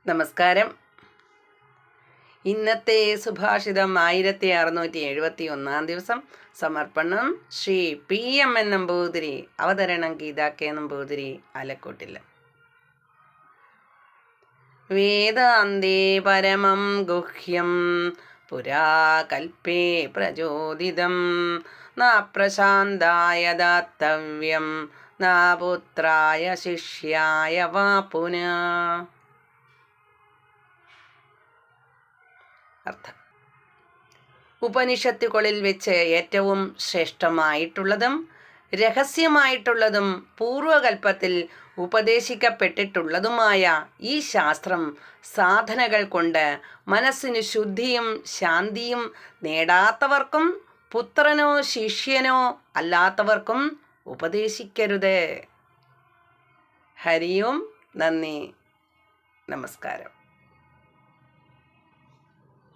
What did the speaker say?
നമസ്കാരം. ഇന്നത്തെ സുഭാഷിതം 1671 ദിവസം. സമർപ്പണം ശ്രീ PMN നമ്പൂതിരി. അവതരണം ഗീതാ K നമ്പൂതിരി, ആലക്കോട്ടില്ല. വേദാന്തേ പരമം ഗുഹ്യം പുരാ കൽപ്പേ പ്രചോദിതം ന പ്രശാന്തായ ദാത്തവ്യം ന പുത്രായ ശിഷ്യായ വാ പുനഃ. അർത്ഥം: ഉപനിഷത്തുകളിൽ വെച്ച് ഏറ്റവും ശ്രേഷ്ഠമായിട്ടുള്ളതും രഹസ്യമായിട്ടുള്ളതും പൂർവകൽപ്പത്തിൽ ഉപദേശിക്കപ്പെട്ടിട്ടുള്ളതുമായ ഈ ശാസ്ത്രം സാധനകൾ കൊണ്ട് മനസ്സിന് ശുദ്ധിയും ശാന്തിയും നേടാത്തവർക്കും പുത്രനോ ശിഷ്യനോ അല്ലാത്തവർക്കും ഉപദേശിക്കരുത്. ഹരി ഓം. നന്ദി. നമസ്കാരം.